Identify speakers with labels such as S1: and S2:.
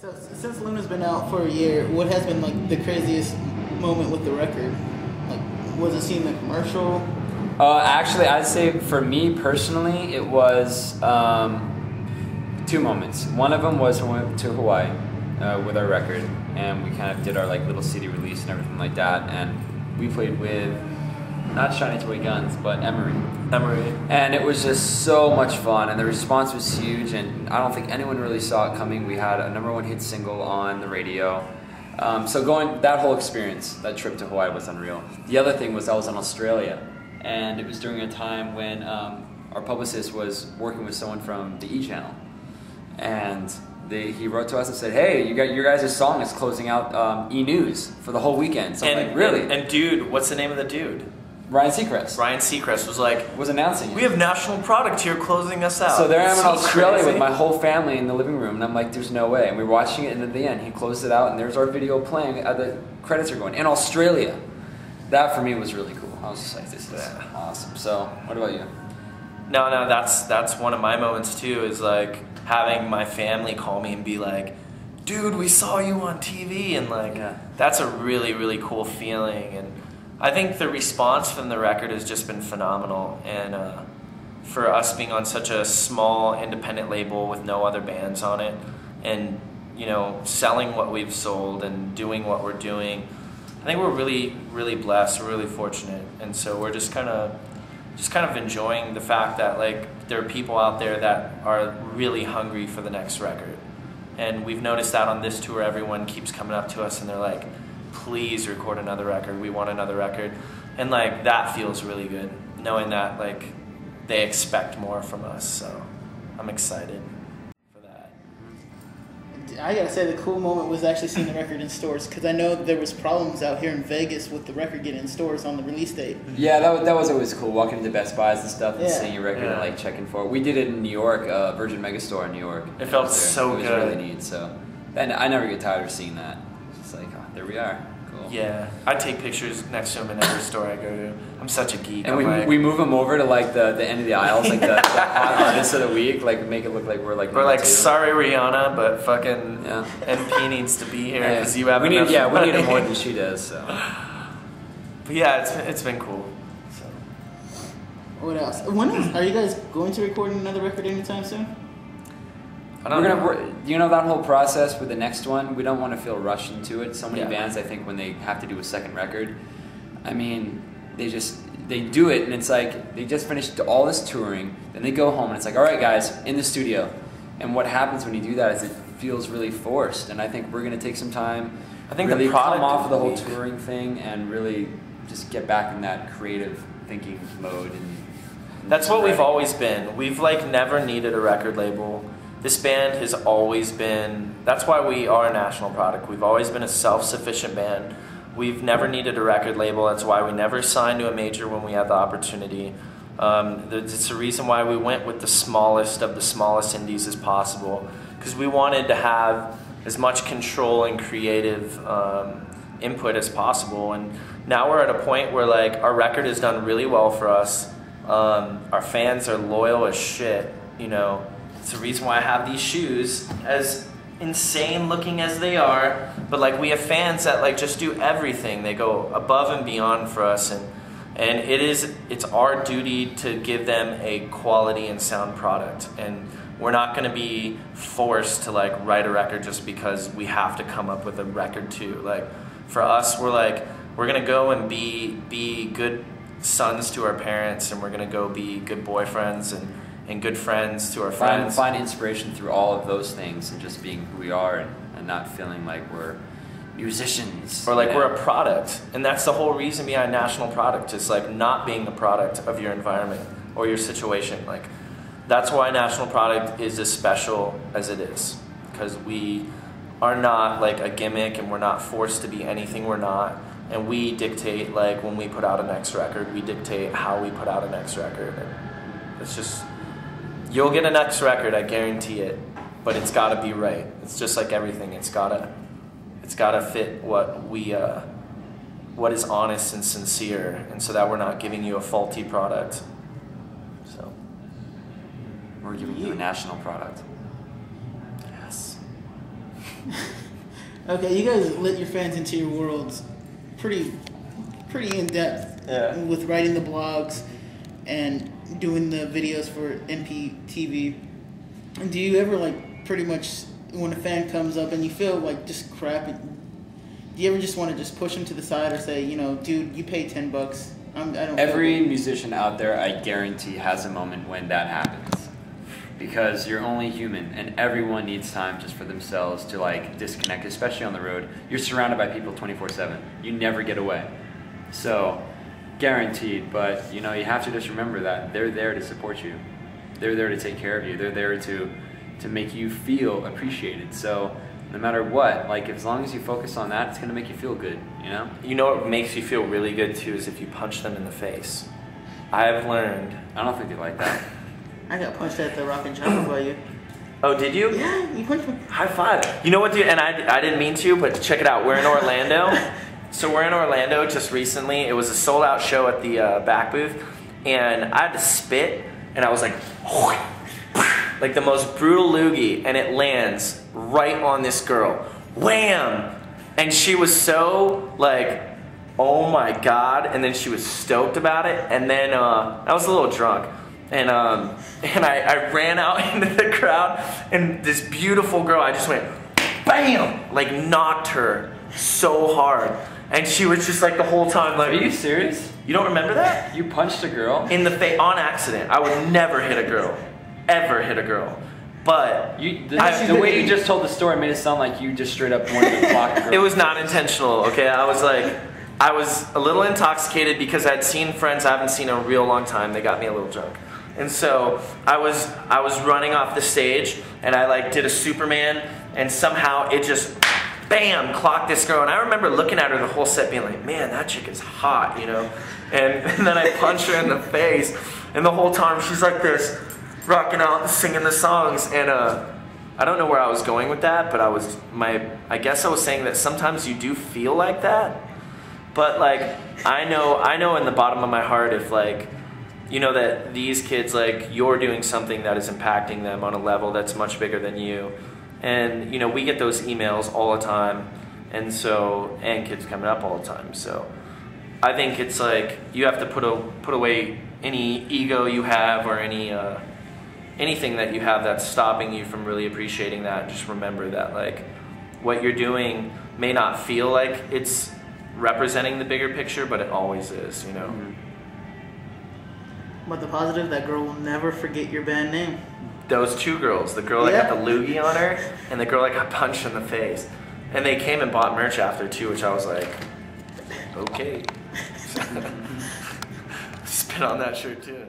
S1: So since Luna's been out for a year, what has been like the craziest moment with the record? Like, was it seeing the commercial?
S2: Actually, I'd say for me personally, it was two moments. One of them was when we went to Hawaii with our record, and we kind of did our like little CD release and everything like that, and we played with not Shiny Toy Guns, but Emery. And it was just so much fun, and the response was huge, and I don't think anyone really saw it coming. We had a #1 hit single on the radio. So that whole experience, that trip to Hawaii was unreal. The other thing was I was in Australia, and it was during a time when our publicist was working with someone from the E! Channel, and he wrote to us and said, "Hey, your guys' song is closing out E! News for the whole weekend." So I'm like, really?
S3: And dude, what's the name of the dude?
S2: Ryan Seacrest.
S3: Ryan Seacrest was announcing it. We have national product here closing us out.
S2: So there I am in Australia with my whole family in the living room, and I'm like, there's no way. And we're watching it, and at the end, he closed it out, and there's our video playing. The credits are going in Australia. That for me was really cool. I was just like, this is awesome. So, what about you?
S3: No, that's one of my moments too. Is like having my family call me and be like, "Dude, we saw you on TV," and like that's a really, really cool feeling. And I think the response from the record has just been phenomenal, and for us being on such a small independent label with no other bands on it, and selling what we've sold and doing what we're doing, I think we're really, really blessed. We're really fortunate, and so we're just kind of enjoying the fact that like there are people out there that are really hungry for the next record, and we've noticed that on this tour, everyone keeps coming up to us and they're like, "Please record another record. We want another record." And like that feels really good, knowing that like they expect more from us. So I'm excited for that.
S1: I gotta say the cool moment was actually seeing the record in stores, because I know there was problems out here in Vegas with the record getting in stores on the release date.
S2: Yeah, that was always cool, walking into Best Buys and stuff and seeing your record and like checking for it. We did it in New York, Virgin Megastore in New York.
S3: It felt so good.
S2: It was really neat. So, and I never get tired of seeing that. It's just like, oh, there we are. Cool.
S3: Yeah, I take pictures next to him in every store I go to. I'm such a geek.
S2: And we move them over to like the end of the aisles, like the hot artist of the week, like make it look like we're like
S3: sorry Rihanna, but fucking MP needs to be here because you have enough money.
S2: We need it more than she does. So.
S3: But yeah, it's been cool. So.
S1: What else? Are you guys going to record another record anytime soon?
S2: That whole process with the next one, we don't want to feel rushed into it. So many bands, I think, when they have to do a second record, I mean, they do it, and it's like they just finished all this touring, then they go home, and it's like, all right, guys, in the studio. And what happens when you do that is it feels really forced, and I think we're going to take some time, really come off of the whole touring thing, and really just get back in that creative thinking mode. And
S3: that's what we've always been. We've like never needed a record label. This band has always been, that's why we are a national product. We've always been a self-sufficient band. We've never needed a record label. That's why we never signed to a major when we had the opportunity. It's the reason why we went with the smallest of the smallest indies as possible, because we wanted to have as much control and creative input as possible. And now we're at a point where like our record has done really well for us. Our fans are loyal as shit, It's the reason why I have these shoes, as insane looking as they are, but like we have fans that like just do everything. They go above and beyond for us, and it's our duty to give them a quality and sound product. And we're not going to be forced to like write a record just because we have to come up with a record too. Like for us, we're going to go and be good sons to our parents, and we're going to go be good boyfriends and good friends to our friends.
S2: Find inspiration through all of those things and just being who we are and not feeling like we're musicians.
S3: Or like we're a product. And that's the whole reason behind national product, is like not being a product of your environment or your situation. Like that's why national product is as special as it is, because we are not like a gimmick, and we're not forced to be anything we're not. And we dictate, like when we put out a next record, we dictate how we put out a next record. And it's just, you'll get a next record, I guarantee it, but it's got to be right. It's just like everything. It's got to fit what is honest and sincere, and so that we're not giving you a faulty product. So
S2: we're giving you a national product.
S3: Yes.
S1: Okay, you guys let your fans into your worlds pretty in depth.
S3: Yeah.
S1: With writing the blogs and doing the videos for MPTV. Do you ever like pretty much when a fan comes up and you feel like just crap? Do you ever just want to just push them to the side or say, you know, dude, you pay $10. I don't.
S2: Every musician out there, I guarantee, has a moment when that happens. Because you're only human, and everyone needs time just for themselves to like disconnect, especially on the road. You're surrounded by people 24/7. You never get away. So, guaranteed, but you know, you have to just remember that they're there to support you. They're there to take care of you. They're there to make you feel appreciated. So, no matter what, like as long as you focus on that, it's gonna make you feel good, you know?
S3: You know what makes you feel really good too is if you punch them in the face. I've learned.
S2: I don't think they like that.
S1: I got punched at the Rock and Chopper by you.
S3: Oh, did you?
S1: Yeah, you punched me.
S3: High five. You know what, dude? And I didn't mean to, but check it out. We're in Orlando. So we're in Orlando just recently. It was a sold-out show at the back booth, and I had to spit, and I was like the most brutal loogie, and it lands right on this girl. Wham! And she was so like, oh my god, and then she was stoked about it, and then I was a little drunk. And I ran out into the crowd, and this beautiful girl, I just went, BAM! Like knocked her so hard. And she was just like the whole time like,
S2: are you serious?
S3: You don't remember that?
S2: You punched a girl?
S3: In the face, on accident. I would never hit a girl. Ever hit a girl. But
S2: the way you just told the story made it sound like you just straight up wanted to block a girl.
S3: It was not intentional, okay? I was a little intoxicated because I'd seen friends I haven't seen in a real long time. They got me a little drunk. And so I was running off the stage, and I like did a Superman, and somehow it just bam clocked this girl. And I remember looking at her the whole set, being like, "Man, that chick is hot," you know. And then I punched her in the face, and the whole time she's like this, rocking out, singing the songs. And I don't know where I was going with that, but I guess I was saying that sometimes you do feel like that, but like I know in the bottom of my heart if like. You know that these kids, like, you're doing something that is impacting them on a level that's much bigger than you. And, you know, we get those emails all the time, and kids coming up all the time. So I think it's like you have to put away any ego you have or anything that you have that's stopping you from really appreciating that. Just remember that, like, what you're doing may not feel like it's representing the bigger picture, but it always is, you know? Mm-hmm.
S1: But the positive, that girl will never forget your band name.
S3: Those two girls, the girl that got the loogie on her, and the girl that got punched in the face. And they came and bought merch after too, which I was like, okay. Spit on that shirt too.